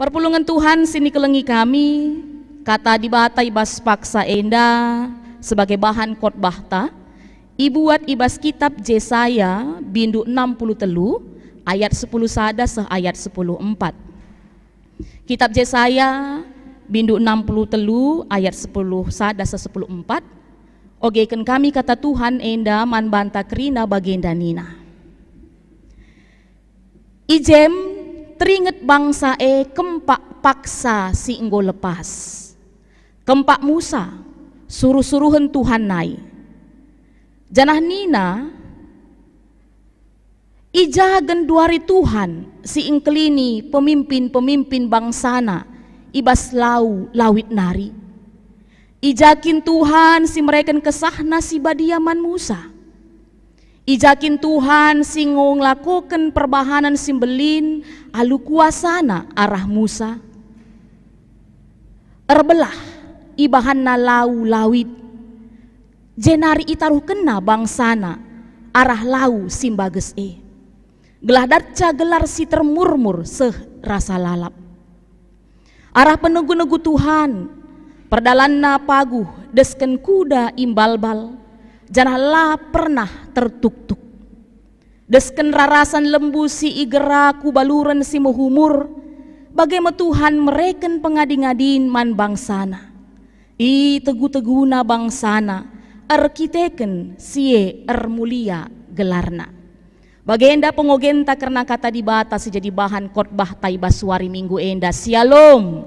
Perpulungan Tuhan sini kelengi kami, kata dibatai bas paksa enda sebagai bahan khotbah ta, ibuat ibas kitab Yesaya bindu 60 telu ayat 10 sada seh ayat 10 4. Kitab Yesaya bindu 60 telu ayat 10 sada seh 10 4. Ogeken kami kata Tuhan enda man banta krina bagenda nina. Ijem teringet bangsa kempak paksa si enggo lepas. Kempak Musa suruh-suruhan Tuhan nai. Janah nina ijahagen duari Tuhan si ingkelini pemimpin-pemimpin bangsana ibas lawit nari. Ijakin Tuhan si mereken kesahna si badiaman Musa. Ijakin Tuhan si ngelakukan perbahanan simbelin alu kuasana arah Musa. Erbelah ibahanna lawit. Jenari itaruh kena bangsana arah lau simbages Gelah darca gelar si termurmur seh rasa lalap. Arah penegu-negu Tuhan perdalanna paguh desken kuda imbalbal. Janah lah pernah tertuk-tuk. Desken rarasan lembu si igeraku baluran si muhumur. Bagaimana Tuhan mereken pengadi-ngadin man bangsana. Tegu-teguna bangsana. Arkiteken sie mulia gelarna. Bagenda pengogenta karena kata dibata si jadi bahan khotbah taibaswari minggu enda. Shalom.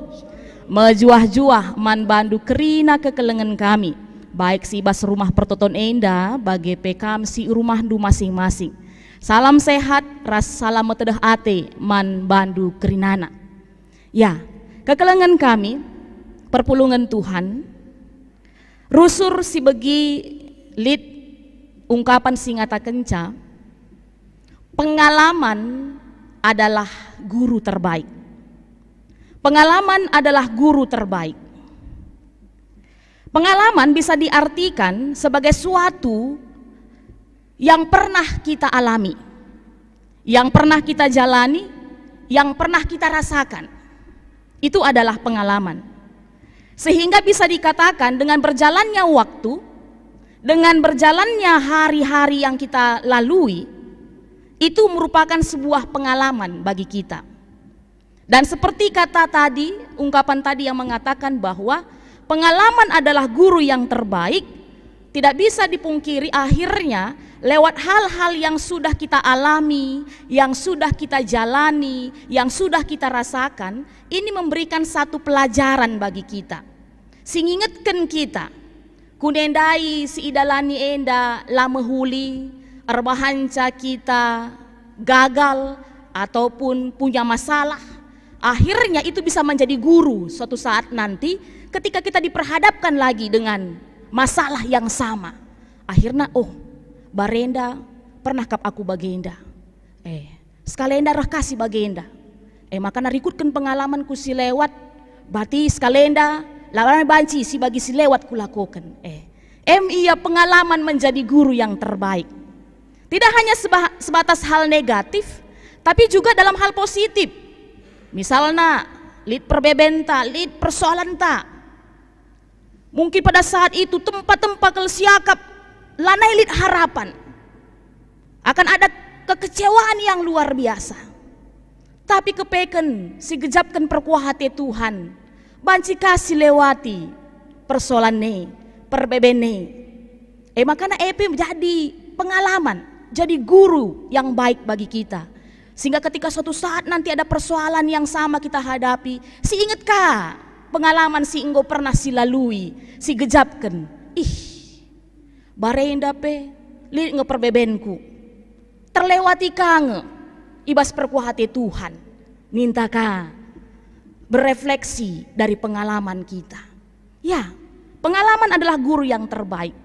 Mejuah-juah man bandu kerina kekelengan kami. Baik si bas rumah pertoton enda bagi pekam si rumah du masing-masing. Salam sehat, ras salam metedah ate man bandu kerinana. Ya, kekelengan kami perpulungan Tuhan rusur si begi lit ungkapan singata kenca. Pengalaman adalah guru terbaik. Pengalaman adalah guru terbaik. Pengalaman bisa diartikan sebagai suatu yang pernah kita alami, yang pernah kita jalani, yang pernah kita rasakan. Itu adalah pengalaman. Sehingga bisa dikatakan dengan berjalannya waktu, dengan berjalannya hari-hari yang kita lalui, itu merupakan sebuah pengalaman bagi kita. Dan seperti kata tadi, ungkapan tadi yang mengatakan bahwa pengalaman adalah guru yang terbaik, tidak bisa dipungkiri akhirnya lewat hal-hal yang sudah kita alami, yang sudah kita jalani, yang sudah kita rasakan, ini memberikan satu pelajaran bagi kita. Singingetkan kita, kunendai si idalani enda lamehuli, erbahanca kita gagal ataupun punya masalah, akhirnya itu bisa menjadi guru suatu saat nanti ketika kita diperhadapkan lagi dengan masalah yang sama. Akhirnya barenda pernah kap aku bagenda. Skalenda rah kasih bagenda. Makanya rikutkan pengalamanku si lewat. Berarti skalenda lawan banci si bagi si lewat kulakukan. Iya pengalaman menjadi guru yang terbaik. Tidak hanya sebatas hal negatif, tapi juga dalam hal positif. Misalnya lid perbebenta, lid persoalan tak. Mungkin pada saat itu tempat-tempat kelsiakap lanai lid harapan. Akan ada kekecewaan yang luar biasa. Tapi kepeken si gejapkan perkuahate Tuhan. Banci kasih lewati persoalan ne, perbebene. Makanya jadi pengalaman, jadi guru yang baik bagi kita. Sehingga ketika suatu saat nanti ada persoalan yang sama kita hadapi, si inget kah pengalaman si enggo pernah si lalui, si gejapkan. Barenda pe, li ngeperbebenku. Terlewati kange, ibas perkuahati Tuhan. Minta kah berefleksi dari pengalaman kita. Ya, pengalaman adalah guru yang terbaik.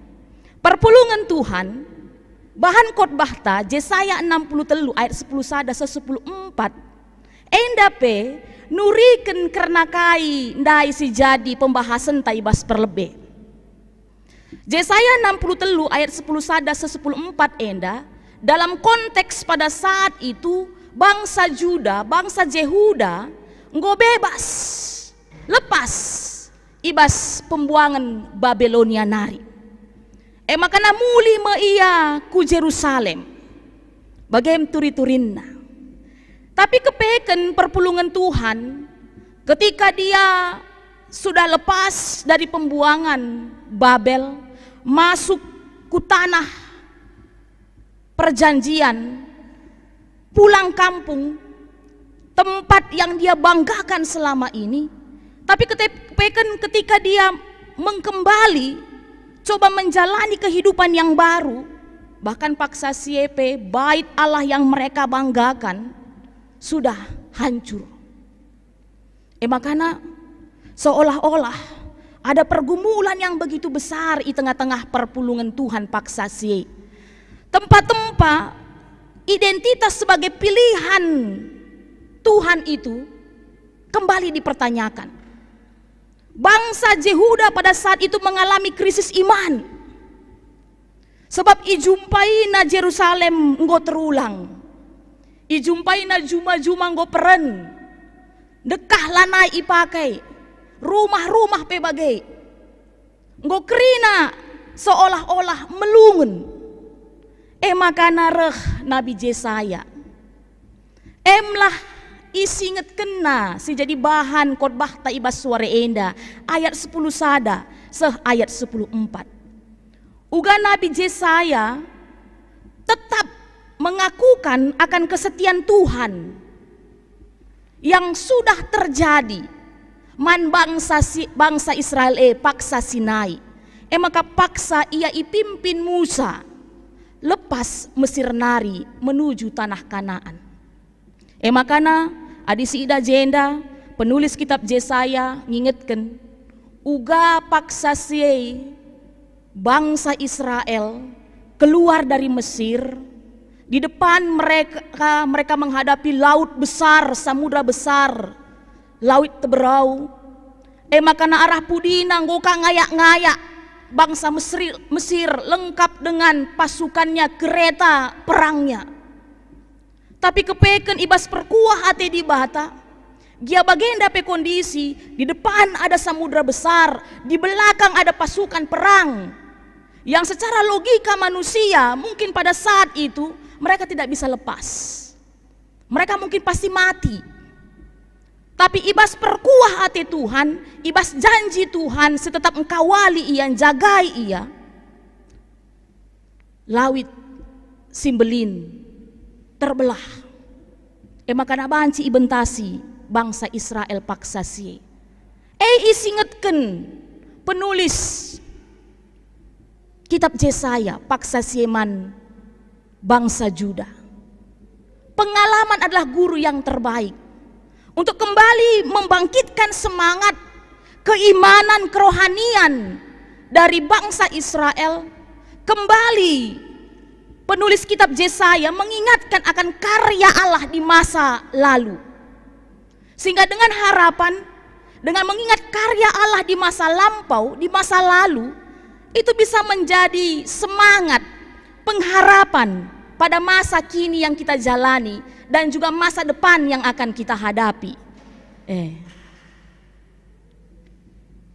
Perpulungan Tuhan, bahan khotbah ta Yesaya 63 ayat 10 sada 10 4. Endape nuriken karena kai ndai si jadi pembahasan taibas perlebe. Yesaya 63 ayat 10 sada 10 4 enda dalam konteks pada saat itu bangsa Juda, bangsa Yehuda enggo bebas, lepas ibas pembuangan Babelonia nari. Makana muli me ia ku Jerusalem, bagem turi-turinna. Tapi kepeken perpulungan Tuhan ketika dia sudah lepas dari pembuangan Babel, masuk ke tanah perjanjian, pulang kampung, tempat yang dia banggakan selama ini. Tapi ketika dia mengkembali, coba menjalani kehidupan yang baru, bahkan paksa siepe, bait Allah yang mereka banggakan sudah hancur. Makanya seolah-olah ada pergumulan yang begitu besar di tengah-tengah perpulungan Tuhan paksa sie. Tempat-tempat identitas sebagai pilihan Tuhan itu kembali dipertanyakan. Bangsa Yehuda pada saat itu mengalami krisis iman. Sebab ijumpai na Jerusalem enggo terulang. Ijumpai na juma-juma enggo peren. Dekah lanai ipakai. Rumah-rumah pebagai. Enggo kerina seolah-olah melungun. Makana reh Nabi Yesaya. Emlah isinget kena si jadi bahan khotbah ta ibas suara enda ayat 10 sada seh ayat 10:4. Uga Nabi Yesaya tetap mengakukan akan kesetiaan Tuhan yang sudah terjadi man bangsa Israel paksa Sinai. Maka paksa ia ipimpin Musa lepas Mesir nari menuju tanah Kanaan. Makana adisi ida jenda penulis kitab Yesaya ngingetkan uga paksa sie bangsa Israel keluar dari Mesir. Di depan mereka menghadapi laut besar, samudra besar, laut teberau. Makana arah pudina ngoka ngayak-ngayak bangsa Mesir lengkap dengan pasukannya, kereta perangnya. Tapi kepeken ibas perkuah hati di bata, dia bagenda pe kondisi, di depan ada samudra besar, di belakang ada pasukan perang. Yang secara logika manusia mungkin pada saat itu mereka tidak bisa lepas. Mereka mungkin pasti mati. Tapi ibas perkuah hati Tuhan, ibas janji Tuhan setetap engkawali ia, jagai ia. Lawit Simbelin terbelah. Makana banci ibentasi bangsa Israel paksa sie. Isingetken penulis kitab Yesaya paksa sieman bangsa Juda. Pengalaman adalah guru yang terbaik untuk kembali membangkitkan semangat keimanan kerohanian dari bangsa Israel. Kembali penulis kitab Yesaya mengingatkan akan karya Allah di masa lalu. Sehingga dengan harapan, dengan mengingat karya Allah di masa lampau, di masa lalu, itu bisa menjadi semangat, pengharapan pada masa kini yang kita jalani dan juga masa depan yang akan kita hadapi.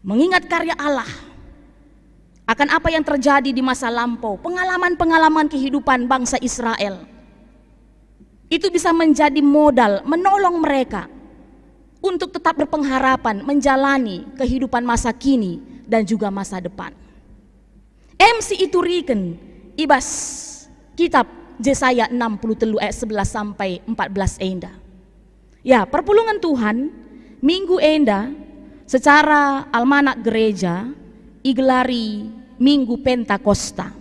Mengingat karya Allah akan apa yang terjadi di masa lampau, pengalaman-pengalaman kehidupan bangsa Israel, itu bisa menjadi modal menolong mereka untuk tetap berpengharapan menjalani kehidupan masa kini dan juga masa depan. MC ituriken ibas kitab Yesaya 63 ayat 11 sampai 14 enda. Ya, perpulungan Tuhan minggu enda secara almanak gereja igelari Minggu Pentakosta.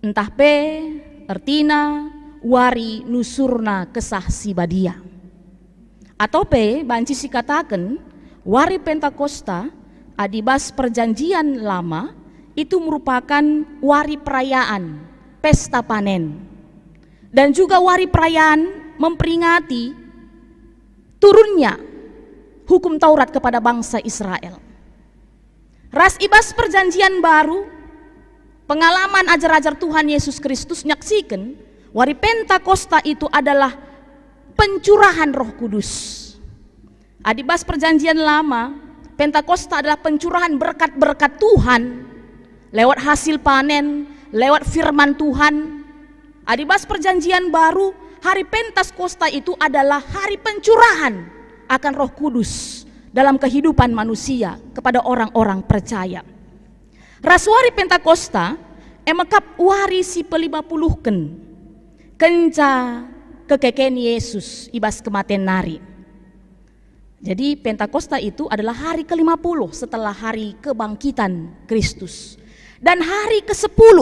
Entah pe artina wari nusurna kesah sibadia. Atau pe banci sikataken wari Pentakosta adibas perjanjian lama itu merupakan wari perayaan pesta panen. Dan juga wari perayaan memperingati turunnya hukum Taurat kepada bangsa Israel. Ras ibas perjanjian baru, pengalaman ajar-ajar Tuhan Yesus Kristus nyaksikan wari Pentakosta itu adalah pencurahan Roh Kudus. Adibas perjanjian lama, Pentakosta adalah pencurahan berkat-berkat Tuhan lewat hasil panen, lewat firman Tuhan. Adibas perjanjian baru, hari Pentakosta itu adalah hari pencurahan akan Roh Kudus dalam kehidupan manusia kepada orang-orang percaya. Rasuari Pentakosta emakap wari si pe-50 kenca kekeken Yesus ibas kematian nari. Jadi Pentakosta itu adalah hari ke-50 setelah hari kebangkitan Kristus, dan hari ke-10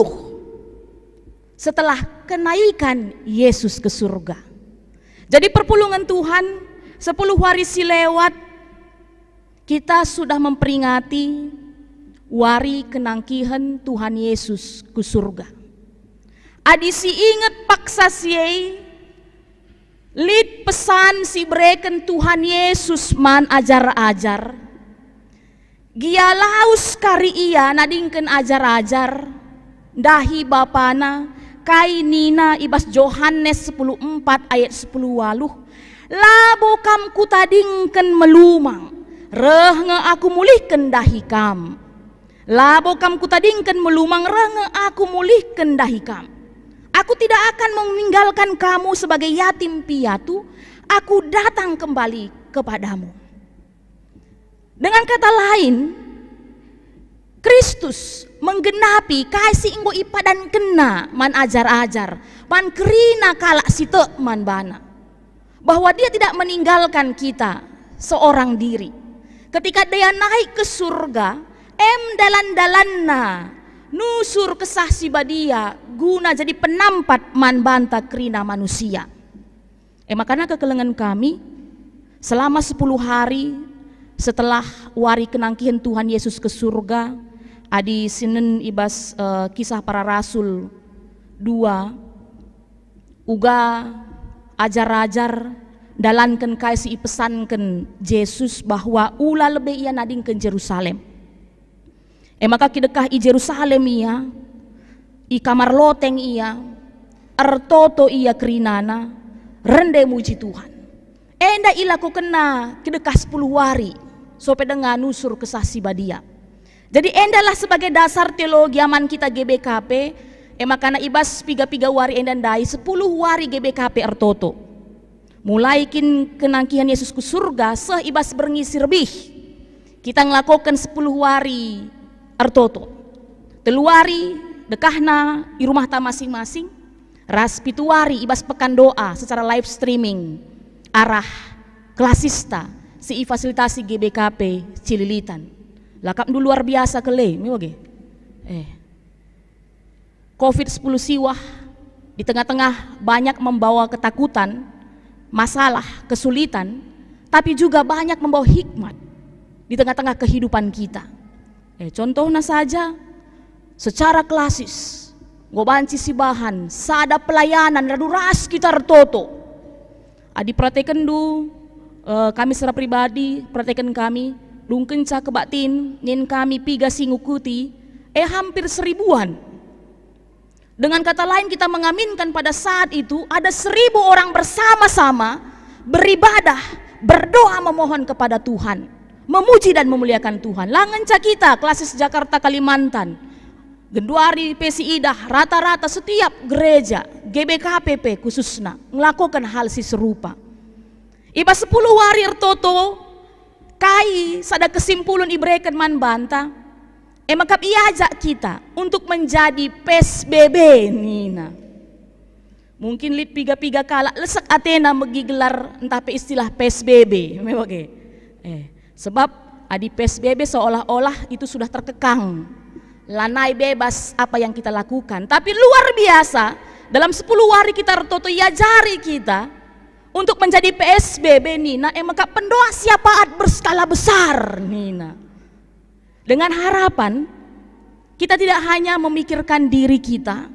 setelah kenaikan Yesus ke surga. Jadi perpulungan Tuhan 10 hari si lewat, kita sudah memperingati wari kenangkihan Tuhan Yesus ke surga. Adisi ingat paksa siei lid pesan si breken Tuhan Yesus man ajar-ajar. Gia laus kari ia nadingken ajar-ajar. Dahi bapana kai nina ibas Yohanes 10:4 ayat 10:8. Labo kam kutadingken melumang. Reh nge aku mulihken dahi kam. Labo kam kutadingken melumang reh nge aku mulihken dahi kam. Aku tidak akan meninggalkan kamu sebagai yatim piatu, aku datang kembali kepadamu. Dengan kata lain, Kristus menggenapi kasih inggo ipa dan kena man ajar-ajar, man kerina kalak site man bana. Bahwa dia tidak meninggalkan kita seorang diri. Ketika dia naik ke surga, dalan-dalanna nusur kesah si badia guna jadi penampat man banta kerina manusia. Makanya kekelengan kami selama 10 hari setelah wari kenangkihan Tuhan Yesus ke surga, adi sinen ibas kisah para rasul 2 uga ajar-ajar dalankan kasih pesankan Yesus bahwa ula lebih ia nading ke Jerusalem. Maka kidekah i Jerusalem ia, i kamar loteng ia, ertoto ia kerinana, rende muji Tuhan. Enda ilaku kena kidekah 10 hari, sope dengan nusur kesasi badia. Jadi endalah sebagai dasar teologi aman kita GBKP, makana ibas piga-piga wari endan dai 10 wari GBKP ertoto. Mulai kenangkihan Yesus ke surga, seh ibas berngisir lebih. Kita ngelakukan 10 wari ertoto. Teluari dekahna di rumah ta masing-masing. Ras pituari ibas pekan doa secara live streaming arah Klasista si fasilitasi GBKP Cililitan. Lakap dulu luar biasa kele miwage. Covid-10 siwah di tengah-tengah banyak membawa ketakutan, masalah, kesulitan, tapi juga banyak membawa hikmat di tengah-tengah kehidupan kita. Contohnya saja secara klasis gobanci si bahan sada pelayanan raduras kita retoto adi praktekan du kami secara pribadi praktekan kami dungken ca kebatin nin kami piga singukuti hampir 1000-an. Dengan kata lain kita mengaminkan pada saat itu ada 1000 orang bersama-sama beribadah, berdoa memohon kepada Tuhan, memuji dan memuliakan Tuhan. Langenca kita klasis Jakarta Kalimantan, Genduari PSI dah rata-rata setiap gereja GBKPP khususnya melakukan hal si serupa. Iba 10 warir toto kai sada kesimpulan ibrekan man banta makap iajak kita untuk menjadi PSBB nina. Mungkin lit piga-piga kala lesak Athena megigelar entah istilah PSBB memang sebab adi PSBB seolah-olah itu sudah terkekang, lanai bebas apa yang kita lakukan. Tapi luar biasa dalam 10 hari kita retoto iajari kita untuk menjadi PSBB nina maka pendoa syafaat berskala besar nina. Dengan harapan kita tidak hanya memikirkan diri kita,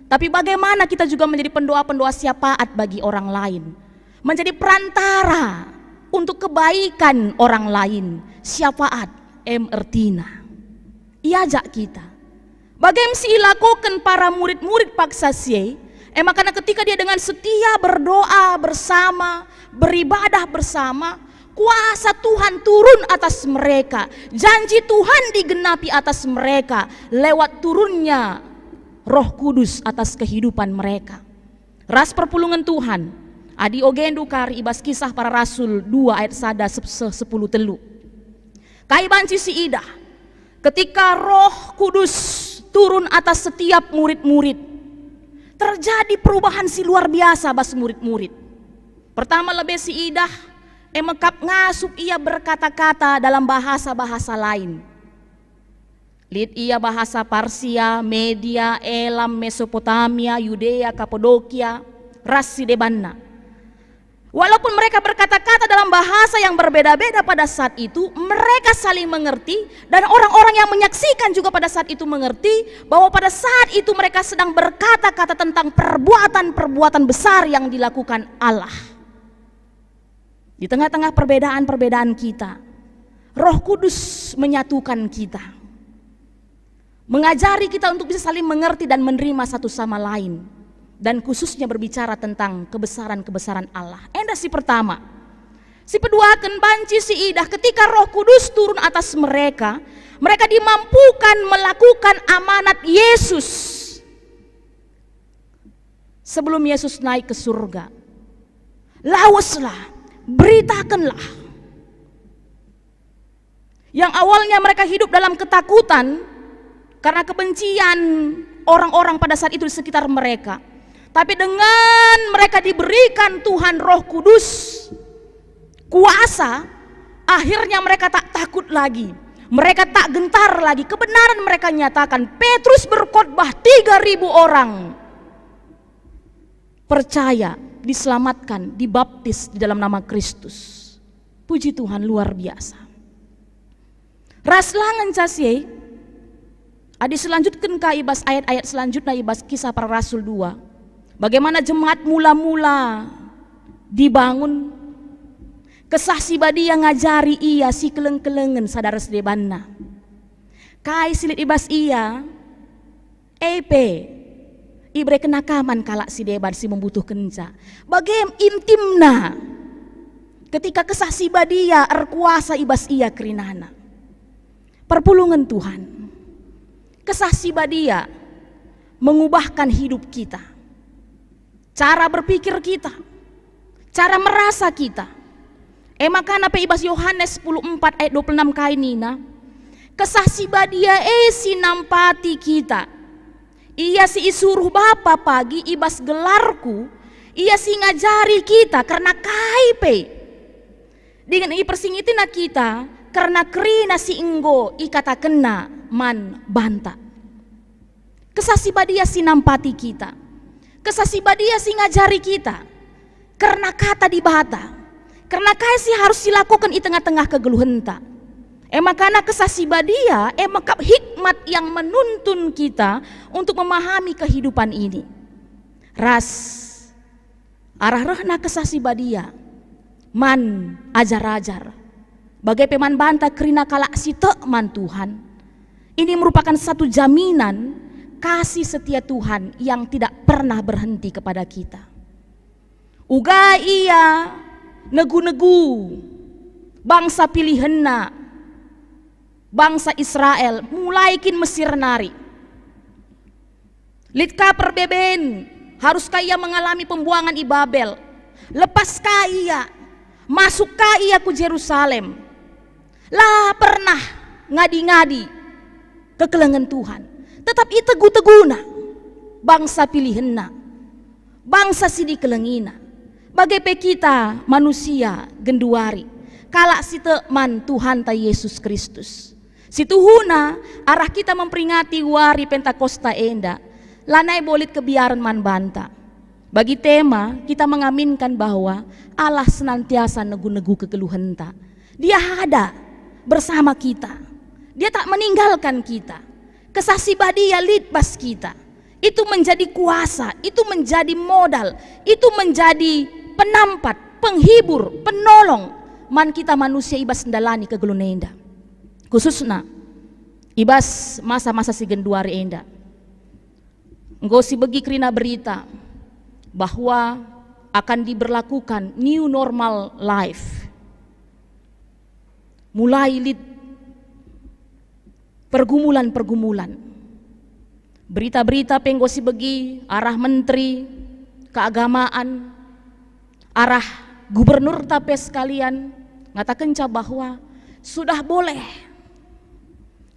tapi bagaimana kita juga menjadi pendoa-pendoa syafaat bagi orang lain, menjadi perantara untuk kebaikan orang lain. Syafaat ertina iajak kita bagaimana si lakukan para murid-murid paksa siye makanya ketika dia dengan setia berdoa bersama, beribadah bersama, kuasa Tuhan turun atas mereka, janji Tuhan digenapi atas mereka lewat turunnya Roh Kudus atas kehidupan mereka. Ras perpulungan Tuhan, adi ogendu kari ibas Kisah Para Rasul 2 ayat 10 telu. Kai banci si idah, ketika Roh Kudus turun atas setiap murid-murid, terjadi perubahan si luar biasa bas murid-murid. Pertama lebih si idah, emekap ngasup ia berkata-kata dalam bahasa-bahasa lain. Lid ia bahasa Parsia, Media, Elam, Mesopotamia, Yudea, Kapadokia, ras si debanna. Walaupun mereka berkata-kata dalam bahasa yang berbeda-beda pada saat itu, mereka saling mengerti dan orang-orang yang menyaksikan juga pada saat itu mengerti bahwa pada saat itu mereka sedang berkata-kata tentang perbuatan-perbuatan besar yang dilakukan Allah. Di tengah-tengah perbedaan-perbedaan kita, Roh Kudus menyatukan kita, mengajari kita untuk bisa saling mengerti dan menerima satu sama lain. Dan khususnya berbicara tentang kebesaran-kebesaran Allah. Enda si pertama. Si kedua akan banci si idah, ketika Roh Kudus turun atas mereka, mereka dimampukan melakukan amanat Yesus sebelum Yesus naik ke surga. Lawaslah, beritakanlah. Yang awalnya mereka hidup dalam ketakutan karena kebencian orang-orang pada saat itu di sekitar mereka. Tapi dengan mereka diberikan Tuhan Roh Kudus kuasa, akhirnya mereka tak takut lagi, mereka tak gentar lagi. Kebenaran mereka nyatakan. Petrus berkhotbah, 3.000 orang percaya, diselamatkan, dibaptis di dalam nama Kristus. Puji Tuhan, luar biasa. Raslangan casie adi selanjutkan ka ibas ayat-ayat selanjutnya ibas Kisah Para Rasul 2. Bagaimana jemaat mula-mula dibangun, kesaksi badi yang ngajari ia si keleng-kelengen sadara sedebanna. Kai silit ibas ia, ibre kenakaman kalak si deban si membutuhkan kenca. Bagaim intimna, ketika kesaksi badia erkuasa ibas ia kerinana. Perpulungan Tuhan, kesaksi badia mengubahkan hidup kita. Cara berpikir kita, cara merasa kita. Makana pe ibas Yohanes 10:4 ayat 26 kainina, kesaksi badia si nampati kita. Ia si isuruh Bapa pagi ibas gelarku, ia si ngajari kita karena kaipe. Dengan i persingitina kita karena kerina si enggo ikata kena man banta. Kesaksi badia si nampati kita. Kesasi badia si ngajari kita karena kata di bata, karena kasih harus dilakukan di tengah-tengah kegeluhenta. Makana kesasi badia makap hikmat yang menuntun kita untuk memahami kehidupan ini. Ras arah rehna kesasi badia man ajar-ajar bagai peman banta kerina kalak si man Tuhan. Ini merupakan satu jaminan kasih setia Tuhan yang tidak pernah berhenti kepada kita. Uga ia negu-negu bangsa pilihanna, bangsa Israel mulai kin Mesir nari. Litka perbeben, haruskah ia mengalami pembuangan i Babel? Lepaskah ia, masukkah ia ku Yerusalem? Lah pernah ngadi-ngadi kekelengan Tuhan. Tetap itu teguh-teguna bangsa pilihanna, bangsa sidi kelengina. Bagai pe kita manusia genduari, kalak si man Tuhan ta Yesus Kristus. Situhuna arah kita memperingati wari Pentakosta enda, lanai bolit kebiaran man banta. Bagi tema kita mengaminkan bahwa Allah senantiasa negu-negu kekeluhenta. Dia ada bersama kita, dia tak meninggalkan kita. Kesasi badia litbas kita, itu menjadi kuasa, itu menjadi modal, itu menjadi penampat, penghibur, penolong man kita manusia ibas ndalani kegelun enda. Khususnya ibas masa-masa si genduari enda. Engkau si begi kerina berita bahwa akan diberlakukan new normal life. mulai pergumulan-pergumulan. Berita-berita penggosi begi arah menteri keagamaan, arah gubernur tape sekalian ngatakan bahwa sudah boleh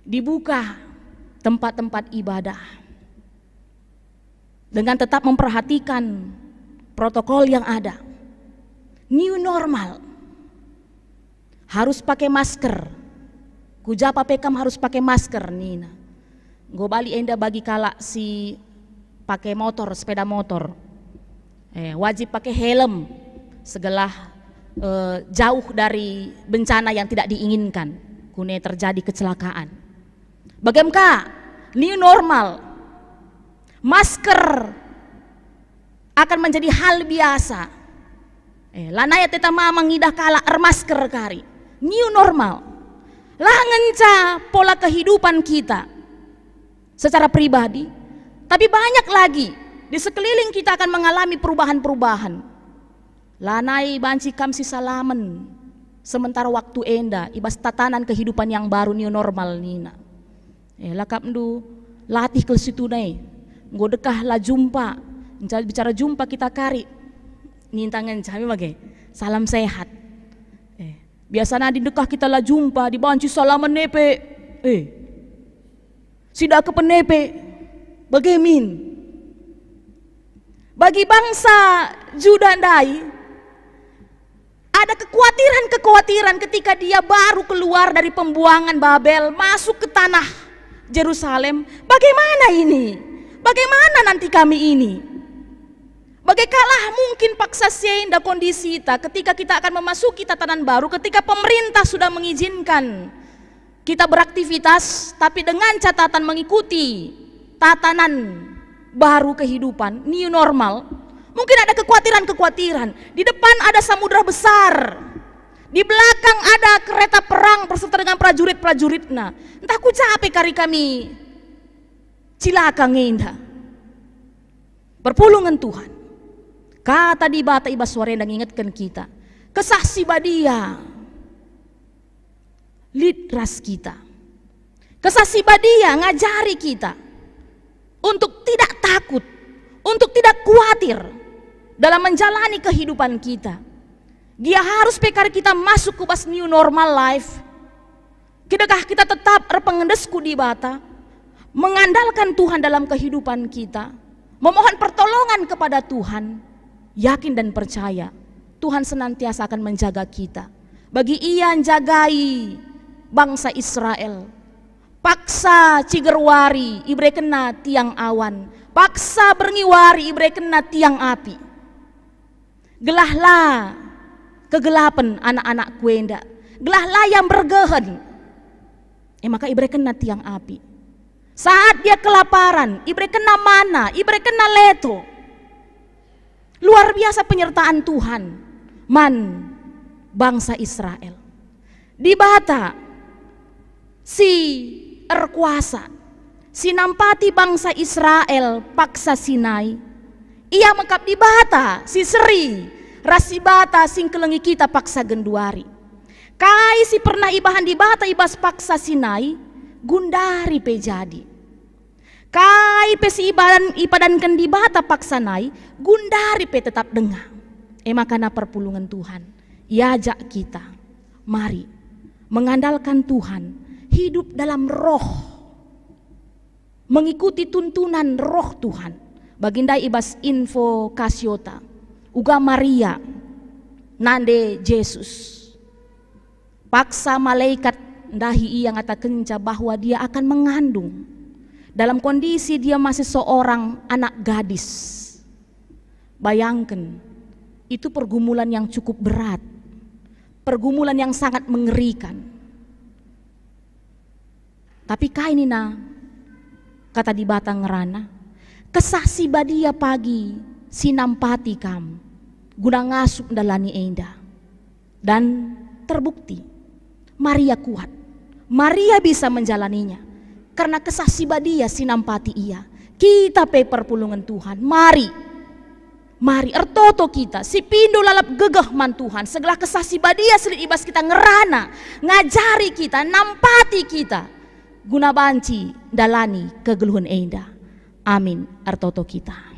dibuka tempat-tempat ibadah dengan tetap memperhatikan protokol yang ada. New normal, harus pakai masker. Kujapa pekam harus pakai masker Nina. Go bali enda bagi kala si pakai motor, sepeda motor. Wajib pakai helm segala jauh dari bencana yang tidak diinginkan. Kune terjadi kecelakaan. Bagaimana new normal? Masker akan menjadi hal biasa. Lanaya teta mama ngidah kala masker kari. New normal. Langenca pola kehidupan kita secara pribadi, tapi banyak lagi di sekeliling kita akan mengalami perubahan-perubahan. Lanai banci kam si salaman sementara waktu enda ibas tatanan kehidupan yang baru new normal nina. Lakap ndu latih ke situ nai. Ngodekah lah jumpa, bicara jumpa kita kari. Nintangan kami bagai salam sehat. Biasanya di dekah kita lah jumpa di banci salaman nepe. Sidak ke penepe. Bagaimana? Bagi bangsa Juda Ndai ada kekhawatiran ketika dia baru keluar dari pembuangan Babel masuk ke tanah Yerusalem. Bagaimana ini? Bagaimana nanti kami ini? Bagaimana mungkin paksa senda kondisi kita ketika kita akan memasuki tatanan baru, ketika pemerintah sudah mengizinkan kita beraktivitas, tapi dengan catatan mengikuti tatanan baru kehidupan, new normal. Mungkin ada kekhawatiran. Di depan ada samudra besar, di belakang ada kereta perang berserta dengan prajurit-prajuritnya. Entah ku capek kari kami cilaka ngenda. Perpulungan Tuhan. Kata di bata ibas suara yang ingatkan kita. Kesaksi badia. Lidras kita. Kesaksi badia ngajari kita untuk tidak takut, untuk tidak khawatir dalam menjalani kehidupan kita. Dia harus pekar kita masuk ke bas new normal life. Kidakah kita tetap pengendesku di bata, mengandalkan Tuhan dalam kehidupan kita, memohon pertolongan kepada Tuhan, yakin dan percaya Tuhan senantiasa akan menjaga kita. Bagi ia jagai bangsa Israel, paksa cigerwari ibre kena tiang awan, paksa berngiwari ibre kena tiang api. Gelahlah kegelapan anak-anak kuenda, gelahlah yang bergehen, maka ibre kena tiang api. Saat dia kelaparan, ibre kena mana, ibre kena leto. Luar biasa penyertaan Tuhan man bangsa Israel. Di bata si erkuasa, si nampati bangsa Israel paksa Sinai, ia mengkap di bata si seri rasi bata sing kelengi kita paksa genduari. Kai si pernah ibahan di bata ibas paksa Sinai gundari pejadi. Kai pesi ipadankan di bata paksa nai gundari pe tetap dengar. Makana perpulungan Tuhan iajak kita, mari mengandalkan Tuhan, hidup dalam roh, mengikuti tuntunan roh Tuhan. Baginda ibas info kasiota uga Maria nande Yesus paksa malaikat ndahi ia ngatakenca bahwa dia akan mengandung dalam kondisi dia masih seorang anak gadis. Bayangkan, itu pergumulan yang cukup berat, pergumulan yang sangat mengerikan. Tapi kainina kata di batang ngerana, kesaksi badia pagi sinampati kam guna ngasuk dalani enda. Dan terbukti Maria kuat, Maria bisa menjalaninya karena kesaksi badia sinampati ia. Kita pe perpulungan Tuhan, mari Mari ertoto kita, si pindo lalap gegeh man Tuhan, segala kesasi badia selit ibas kita ngerana, ngajari kita, nampati kita, guna banci dalani kegeluhan enda. Amin, ertoto kita.